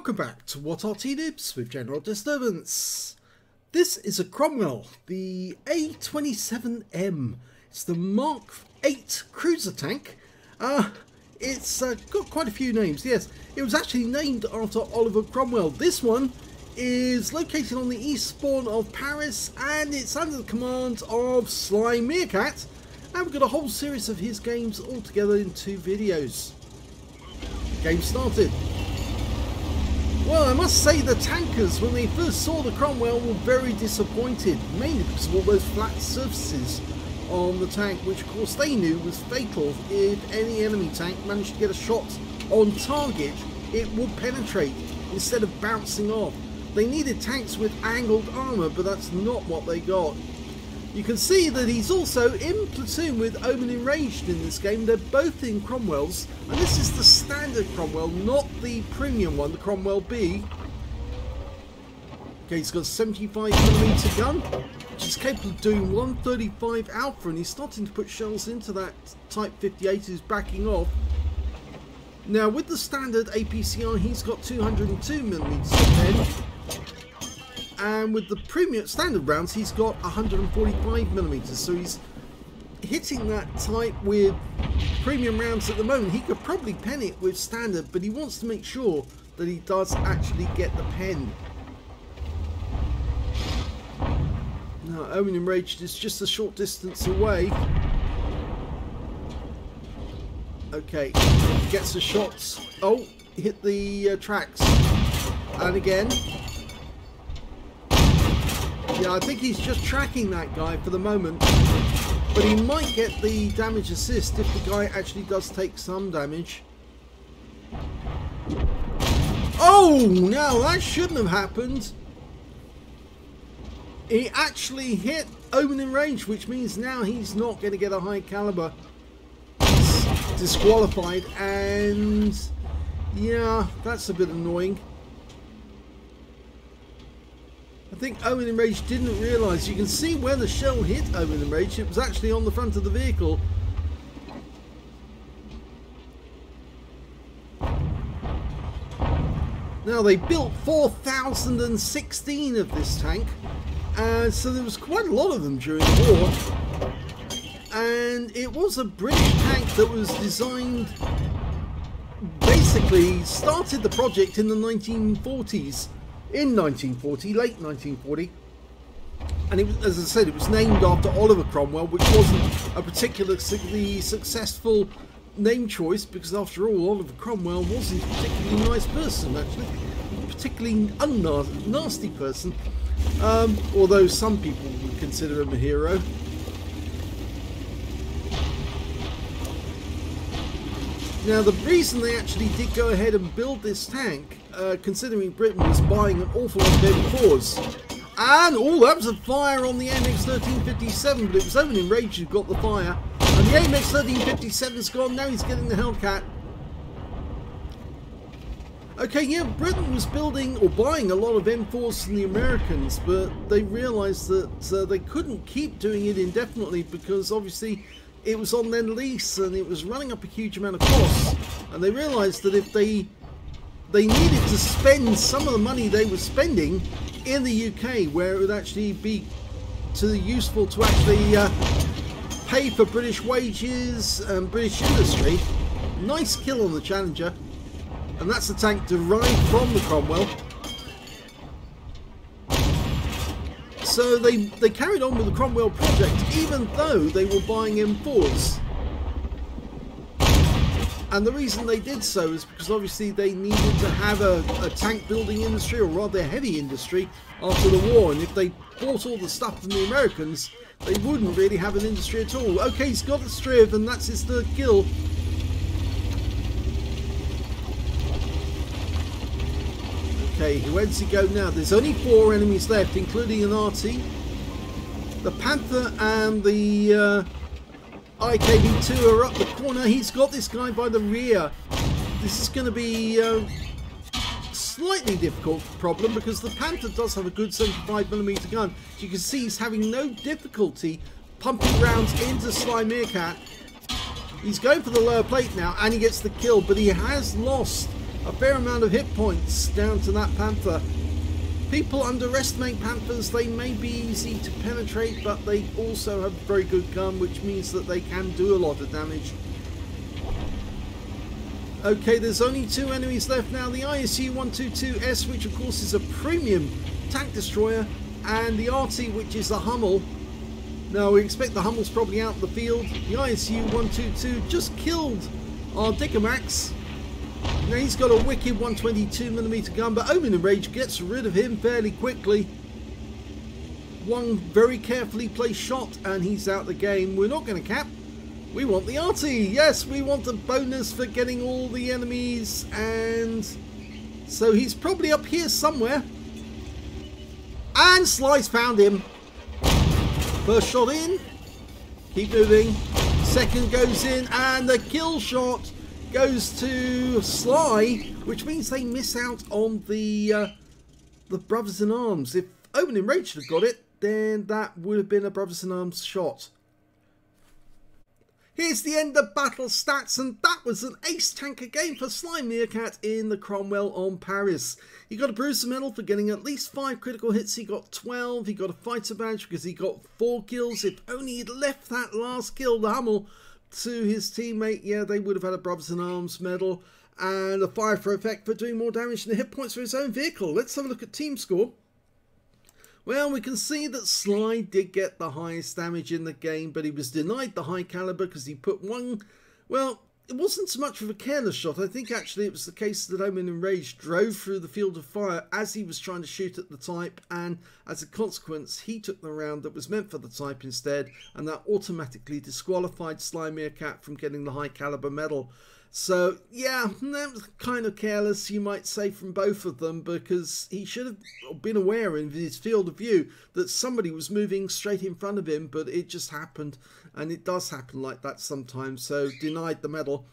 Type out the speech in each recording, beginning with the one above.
Welcome back to What Arty Noobs with General Disturbance. This is a Cromwell, the A27M. It's the Mark 8 cruiser tank. It's got quite a few names. Yes, it was actually named after Oliver Cromwell. This one is located on the east spawn of Paris and it's under the command of SlyMeerkat. And we've got a whole series of his games all together in 2 videos. Game started. Well, I must say the tankers, when they first saw the Cromwell, were very disappointed, mainly because of all those flat surfaces on the tank, which of course they knew was fatal. If any enemy tank managed to get a shot on target, it would penetrate instead of bouncing off. They needed tanks with angled armour, but that's not what they got. You can see that he's also in platoon with Omen Enraged in this game. They're both in Cromwells, and this is the standard Cromwell, not the premium one, the Cromwell B. Okay, he's got a 75mm gun, which is capable of doing 135 alpha, and he's starting to put shells into that Type 58 who's backing off. Now, with the standard APCR, he's got 202mm pen. And with the premium standard rounds, he's got 145mm, so he's hitting that type with premium rounds at the moment. He could probably pen it with standard, but he wants to make sure that he does actually get the pen. Now, Omen Enraged is just a short distance away. Okay, gets the shots. Oh, hit the tracks. And again. Yeah, I think he's just tracking that guy for the moment, but he might get the damage assist if the guy actually does take some damage. Oh, now that shouldn't have happened. He actually hit Omen in range, which means now he's not going to get a high caliber. He's disqualified, and yeah, that's a bit annoying. I think Omen Enraged didn't realise. You can see where the shell hit Omen Enraged. It was actually on the front of the vehicle. Now, they built 4,016 of this tank. So there was quite a lot of them during the war. And it was a British tank that was designed... Basically, started the project in the 1940s. In 1940, late 1940, and it was, as I said, it was named after Oliver Cromwell, which wasn't a particularly successful name choice, because after all, Oliver Cromwell wasn't a particularly nice person, actually, a particularly nasty person, although some people would consider him a hero. Now, the reason they actually did go ahead and build this tank, considering Britain was buying an awful lot of M4s, and oh, that was a fire on the AMX 1357, but it was Omen Enraged who got the fire, and the AMX 1357's gone. Now he's getting the Hellcat. Okay, yeah, Britain was building or buying a lot of M4s from the Americans, but they realised that they couldn't keep doing it indefinitely, because obviously it was on their lease and it was running up a huge amount of costs, and they realised that if they needed to spend some of the money they were spending in the UK, where it would actually be useful to actually pay for British wages and British industry. Nice kill on the Challenger, and that's the tank derived from the Cromwell. So they carried on with the Cromwell project, even though they were buying M4s. And the reason they did so is because obviously they needed to have a tank building industry, or rather a heavy industry, after the war. And if they bought all the stuff from the Americans, they wouldn't really have an industry at all. Okay, he's got the Striv, and that's his 3rd kill. Okay, where's he go now? There's only 4 enemies left, including an Arty. The Panther and the IKB2 are up the corner. He's got this guy by the rear. This is going to be a slightly difficult problem, because the Panther does have a good 75mm gun. You can see he's having no difficulty pumping rounds into SlyMeerkat. He's going for the lower plate now, and he gets the kill, but he has lost a fair amount of hit points down to that Panther. People underestimate Panthers. They may be easy to penetrate, but they also have a very good gun, which means that they can do a lot of damage. Okay, there's only 2 enemies left now. The ISU-122S, which of course is a premium tank destroyer, and the Arty, which is a Hummel. Now, we expect the Hummel's probably out in the field. The ISU-122 just killed our Dickomax. Now, he's got a wicked 122mm gun, but Omen Enraged gets rid of him fairly quickly. One very carefully placed shot, and he's out the game. We're not going to cap. We want the Arty. Yes, we want a bonus for getting all the enemies, and so he's probably up here somewhere. And Sly's found him. First shot in. Keep moving. Second goes in, and the kill shot goes to Sly, which means they miss out on the Brothers in Arms. If Omen Enraged had got it, then that would have been a Brothers in Arms shot. Here's the end of battle stats, and that was an ace tanker game for SlyMeerkat in the Cromwell on Paris. He got a Bruiser medal for getting at least 5 critical hits. He got 12. He got a fighter badge because he got 4 kills. If only he'd left that last kill, the Hummel, to his teammate, yeah, they would have had a Brothers in Arms medal and a fire for effect for doing more damage than the hit points for his own vehicle. Let's have a look at team score. Well, we can see that Sly did get the highest damage in the game, but he was denied the high caliber because he put one... Well, it wasn't so much of a careless shot. I think actually it was the case that Omen Enraged drove through the field of fire as he was trying to shoot at the type, and as a consequence, he took the round that was meant for the type instead, and that automatically disqualified SlyMeerkat from getting the high caliber medal. So, yeah, that was kind of careless, you might say, from both of them, because he should have been aware in his field of view that somebody was moving straight in front of him, but it just happened, and it does happen like that sometimes, so denied the medal.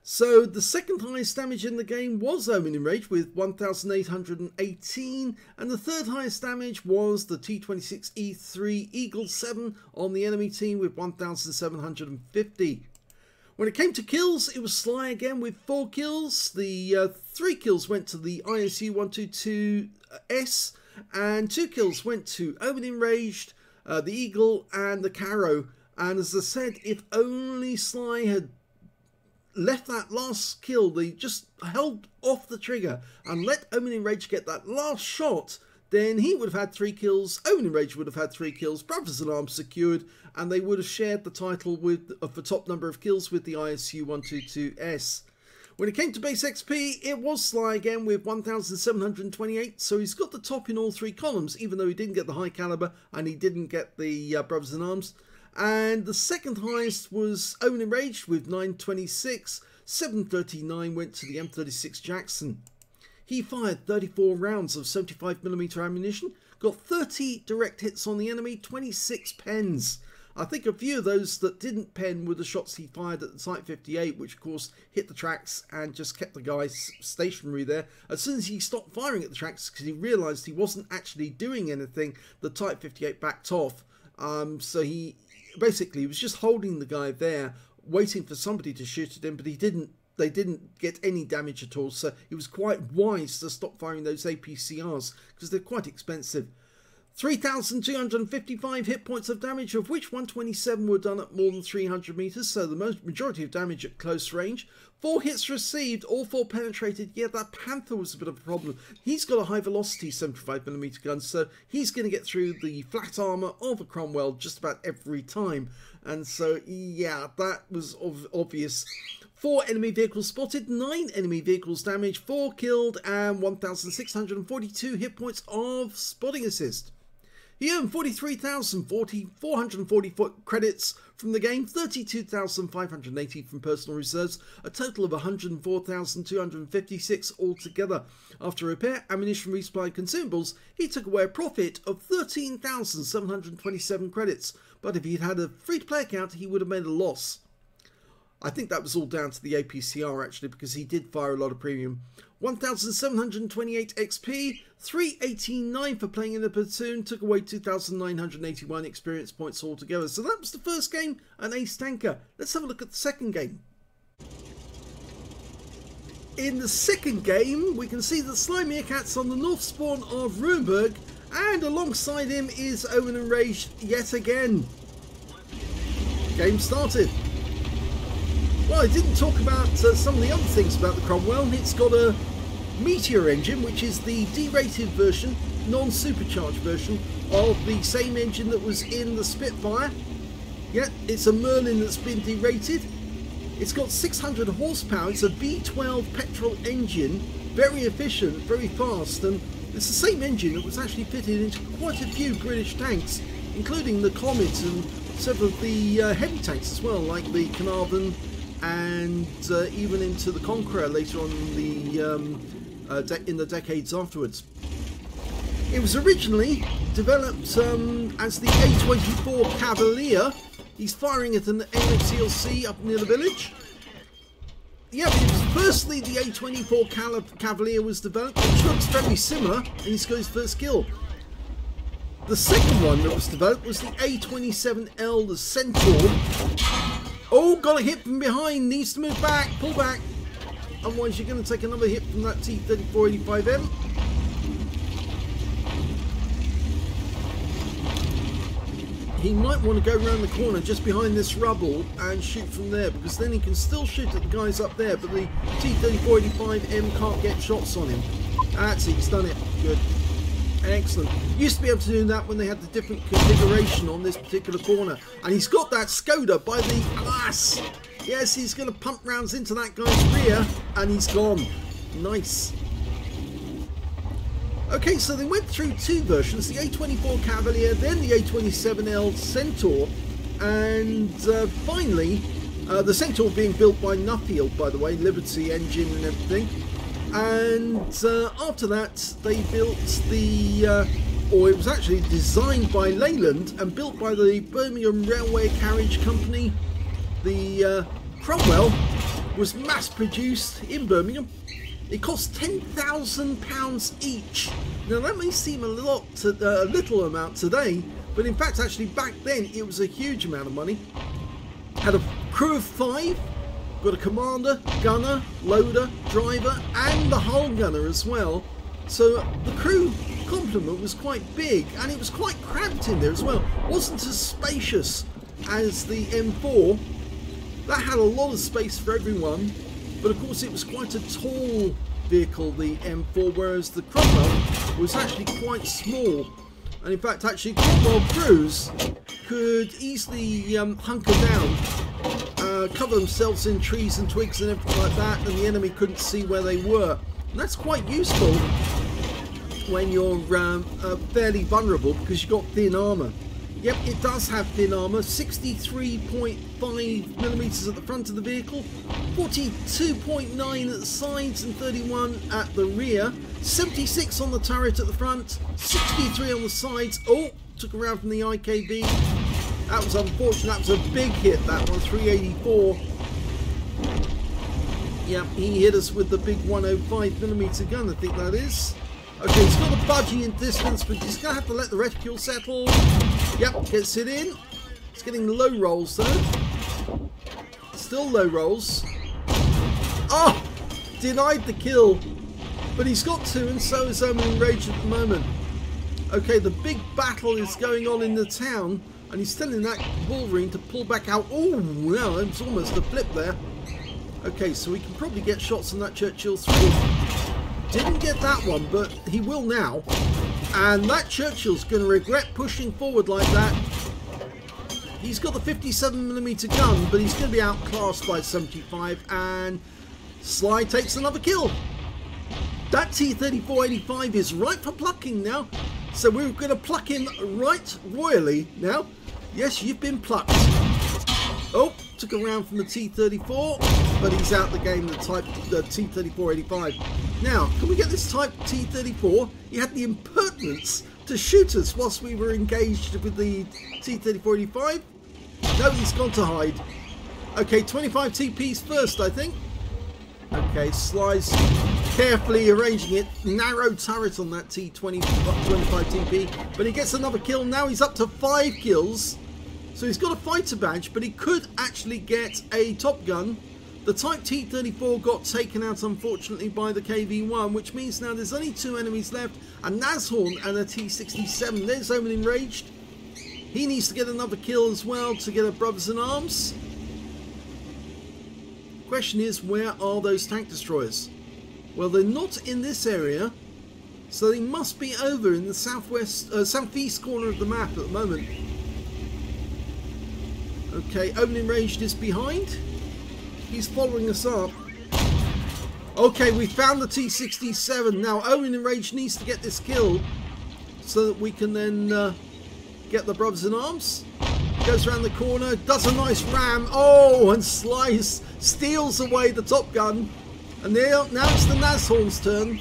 So, the second highest damage in the game was Omen Enraged with 1,818, and the third highest damage was the T26E3 Eagle 7 on the enemy team with 1,750. When it came to kills, it was Sly again with 4 kills. The 3 kills went to the ISU-122S, and 2 kills went to Omen Enraged, the Eagle, and the Caro. And as I said, if only Sly had left that last kill, they just held off the trigger and let Omen Enraged get that last shot, then he would have had 3 kills, Omen Enraged would have had 3 kills, Brothers in Arms secured, and they would have shared the title with of the top number of kills with the ISU-122S. When it came to base XP, it was Sly again with 1,728, so he's got the top in all 3 columns, even though he didn't get the high caliber and he didn't get the Brothers in Arms. And the second highest was Omen Enraged with 926, 739 went to the M36 Jackson. He fired 34 rounds of 75mm ammunition, got 30 direct hits on the enemy, 26 pens. I think a few of those that didn't pen were the shots he fired at the Type 58, which of course hit the tracks and just kept the guy stationary there. As soon as he stopped firing at the tracks because he realised he wasn't actually doing anything, the Type 58 backed off. So he basically was just holding the guy there, waiting for somebody to shoot at him, but they didn't get any damage at all, so it was quite wise to stop firing those APCRs because they're quite expensive. 3,255 hit points of damage, of which 127 were done at more than 300 meters, so the majority of damage at close range. 4 hits received, all 4 penetrated. Yeah, that Panther was a bit of a problem. He's got a high velocity 75mm gun, so he's going to get through the flat armor of a Cromwell just about every time. And so, yeah, that was obvious. 4 enemy vehicles spotted, 9 enemy vehicles damaged, 4 killed, and 1,642 hit points of spotting assist. He earned 43,440 credits from the game, 32,580 from personal reserves, a total of 104,256 altogether. After repair, ammunition, resupply and consumables, he took away a profit of 13,727 credits, but if he'd had a free-to-play account, he would have made a loss. I think that was all down to the APCR actually, because he did fire a lot of premium. 1,728 XP, 389 for playing in a platoon, took away 2,981 experience points altogether. So that was the first game, an ace tanker. Let's have a look at the second game. In the second game, we can see that SlyMeerkat's on the north spawn of Ruinberg, and alongside him is Owen and Rage yet again. Game started. Well, I didn't talk about some of the other things about the Cromwell. It's got a Meteor engine, which is the derated version, non-supercharged version of the same engine that was in the Spitfire. Yeah, it's a Merlin that's been derated. It's got 600 horsepower. It's a V12 petrol engine, very efficient, very fast, and it's the same engine that was actually fitted into quite a few British tanks, including the Comet and several of the heavy tanks as well, like the Carnarvon and even into the Conqueror later on in the decades afterwards. It was originally developed as the A24 Cavalier. He's firing at an MXCLC up near the village. Yeah, but it was firstly the A24 Cavalier was developed, which looks very similar, and he's got his first kill. The second one that was developed was the A27L, the Centaur. Oh, got a hit from behind, needs to move back, pull back. Otherwise you're going to take another hit from that T-3485M. He might want to go around the corner just behind this rubble and shoot from there, because then he can still shoot at the guys up there, but the T-3485M can't get shots on him. That's it, he's done it. Good. Excellent. Used to be able to do that when they had the different configuration on this particular corner. And he's got that Skoda by the glass. Yes, he's going to pump rounds into that guy's rear, and he's gone. Nice. Okay, so they went through two versions, the A24 Cavalier, then the A27L Centaur, and finally, the Centaur being built by Nuffield, by the way, Liberty engine and everything. And after that, they built the, or it was actually designed by Leyland and built by the Birmingham Railway Carriage Company. The Cromwell was mass produced in Birmingham. It cost £10,000 each. Now that may seem a little amount today, but in fact actually back then it was a huge amount of money. Had a crew of 5, got a commander, gunner, loader, driver, and the hull gunner as well. So the crew complement was quite big, and it was quite cramped in there as well. It wasn't as spacious as the M4. That had a lot of space for everyone. But of course it was quite a tall vehicle, the M4, whereas the Cromwell was actually quite small. And in fact actually Cromwell crews could easily hunker down, cover themselves in trees and twigs and everything like that, and the enemy couldn't see where they were. And that's quite useful when you're fairly vulnerable, because you've got thin armour. Yep, it does have thin armour, 63.5mm at the front of the vehicle, 42.9 at the sides and 31 at the rear, 76 on the turret at the front, 63 on the sides. Oh, took a round from the IKB. That was unfortunate, that was a big hit, that one, 384. Yep, he hit us with the big 105mm gun, I think that is. Okay, he's got a budgie in distance, but he's going to have to let the reticule settle. Yep, gets it in. It's getting low rolls though. Still low rolls. Oh! Denied the kill. But he's got 2, and so is Omen and Rage at the moment. Okay, the big battle is going on in the town, and he's telling that Wolverine to pull back out. Oh, well, it was almost a flip there. Okay, so we can probably get shots on that Churchill 3. Didn't get that one, but he will now. And that Churchill's going to regret pushing forward like that. He's got the 57mm gun, but he's going to be outclassed by 75. And Sly takes another kill. That T-3485 is right for plucking now. So we're going to pluck him right royally now. Yes, you've been plucked. Oh, took a round from the T-34, but he's out the game, the T-3485. Now, can we get this Type T-34? He had the impertinence to shoot us whilst we were engaged with the T-3485. No, he's gone to hide. Okay, 25 TPs first, I think. Okay, Sly's carefully arranging it. Narrow turret on that T-25 TP, but he gets another kill. Now he's up to 5 kills. So he's got a fighter badge, but he could actually get a Top Gun The Type T-34 got taken out, unfortunately, by the KV-1, which means now there's only 2 enemies left, a Nashorn and a T-67. There's Omen Enraged. He needs to get another kill as well to get a brothers in arms. Question is, where are those tank destroyers? Well, they're not in this area, so they must be over in the southeast corner of the map at the moment. Okay, Omen Enraged is behind. He's following us up. Okay, we found the T-67. Now, Omen Enraged needs to get this kill so that we can then get the brothers in arms. Goes around the corner, does a nice ram. Oh, and steals away the Top Gun. And now it's the Nashorn's turn.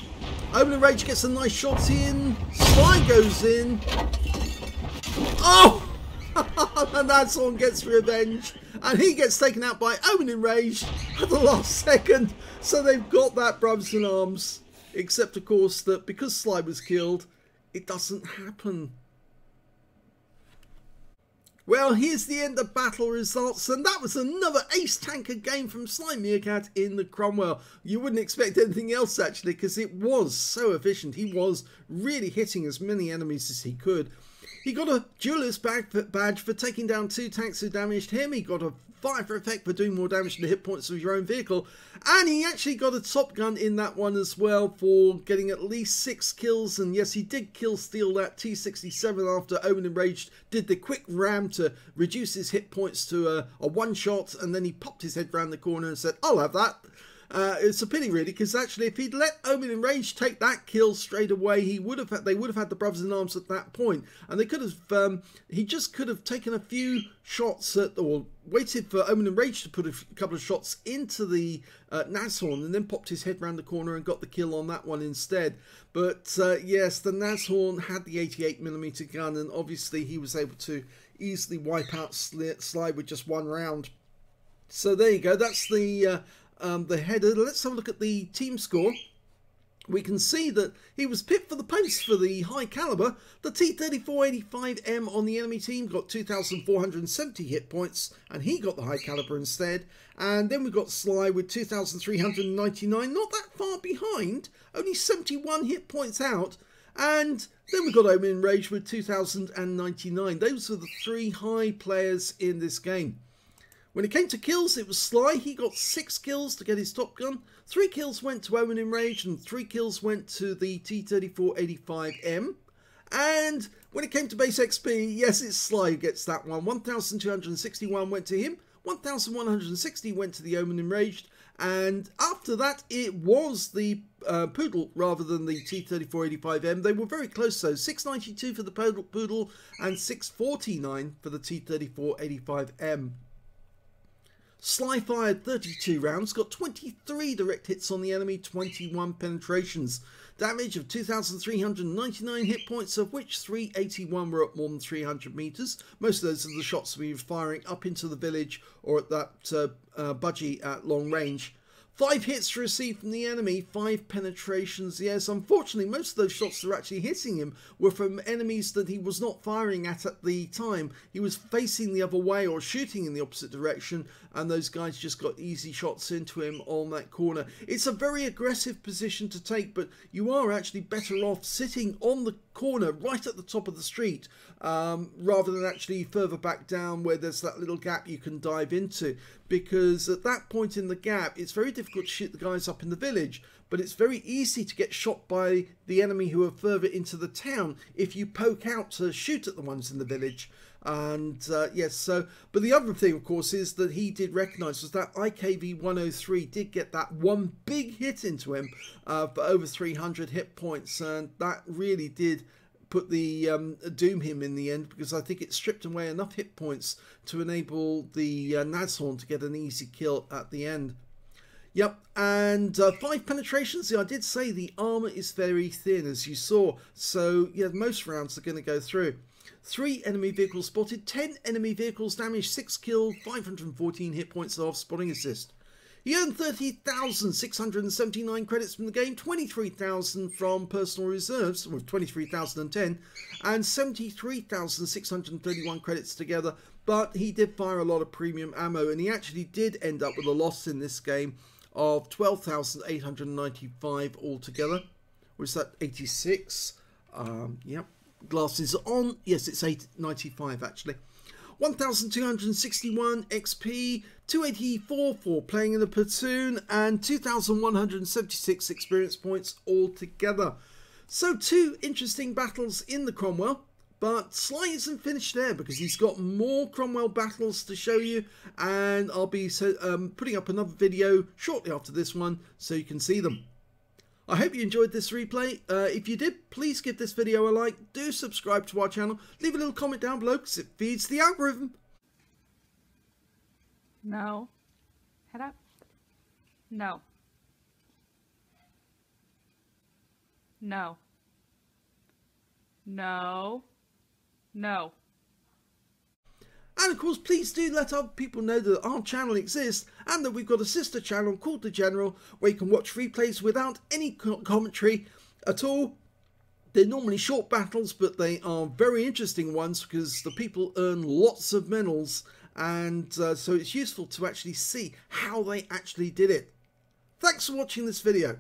Omen Enraged gets a nice shot in. Sly goes in. Oh! The Nashorn gets revenge. And he gets taken out by Omen Enraged at the last second. So they've got that brothers in arms. Except, of course, that because Sly was killed, it doesn't happen. Well, here's the end of battle results, and that was another ace tanker game from SlyMeerkat in the Cromwell. You wouldn't expect anything else, actually, because it was so efficient. He was really hitting as many enemies as he could. He got a duelist badge for taking down 2 tanks who damaged him. He got a fire for effect for doing more damage to the hit points of your own vehicle. And he actually got a Top Gun in that one as well for getting at least 6 kills. And yes, he did steal that T-67 after Omen Enraged did the quick ram to reduce his hit points to a one-shot. And then he popped his head round the corner and said, "I'll have that." It's a pity, really, because actually if he'd let Omen Enraged take that kill straight away, they would have had the brothers in arms at that point, and they could have he just could have taken a few shots or waited for Omen Enraged to put a couple of shots into the Nashorn and then popped his head round the corner and got the kill on that one instead. But yes, the Nashorn had the 88mm gun, and obviously he was able to easily wipe out Sly with just 1 round. So there you go, that's the header. Let's have a look at the team score. We can see that he was picked for the post for the high caliber. The T-3485M on the enemy team got 2,470 hit points, and he got the high caliber instead. And then we've got Sly with 2,399, not that far behind, only 71 hit points out. And then we've got Omen Enraged with 2,099. Those are the 3 high players in this game. When it came to kills, it was Sly. He got 6 kills to get his Top Gun. 3 kills went to Omen Enraged and 3 kills went to the T-3485M. And when it came to base XP, yes, it's Sly who gets that one. 1,261 went to him. 1,160 went to the Omen Enraged. And after that, it was the Poodle rather than the T-3485M. They were very close though. 692 for the Poodle and 649 for the T-3485M. Sly fired 32 rounds, got 23 direct hits on the enemy, 21 penetrations. Damage of 2,399 hit points, of which 381 were at more than 300 meters. Most of those are the shots we were firing up into the village or at that budgie at long range. 5 hits received from the enemy, 5 penetrations. Yes, unfortunately, most of those shots that were actually hitting him were from enemies that he was not firing at the time. He was facing the other way or shooting in the opposite direction, and those guys just got easy shots into him on that corner. It's a very aggressive position to take, but you are actually better off sitting on the corner right at the top of the street rather than actually further back down where there's that little gap you can dive into, because at that point in the gap it's very difficult to shoot the guys up in the village, but it's very easy to get shot by the enemy who are further into the town if you poke out to shoot at the ones in the village. And yes, so, but the other thing of course is that he did recognise was that IKV-103 did get that one big hit into him for over 300 hit points, and that really did put the doom him in the end, because I think it stripped away enough hit points to enable the Nashorn to get an easy kill at the end. Yep, and 5 penetrations. I did say the armour is very thin, as you saw, so yeah, most rounds are going to go through. 3 enemy vehicles spotted, 10 enemy vehicles damaged, 6 killed, 514 hit points off spotting assist. He earned 30,679 credits from the game, 23,000 from personal reserves, with 23,010, and 73,631 credits together but he did fire a lot of premium ammo, and he actually did end up with a loss in this game of 12,895 altogether. Or is that 86? Yep. Glasses on. Yes, it's 895 actually. 1,261 XP, 284 for playing in the platoon, and 2,176 experience points altogether. So 2 interesting battles in the Cromwell, but Sly isn't finished there because he's got more Cromwell battles to show you, and I'll be putting up another video shortly after this one so you can see them. I hope you enjoyed this replay. If you did, please give this video a like. Do subscribe to our channel. Leave a little comment down below because it feeds the algorithm. No. Head up. No. No. No. No. And of course, please do let other people know that our channel exists and that we've got a sister channel called The General where you can watch replays without any commentary at all. They're normally short battles, but they are very interesting ones because the people earn lots of medals, and so it's useful to actually see how they actually did it. Thanks for watching this video.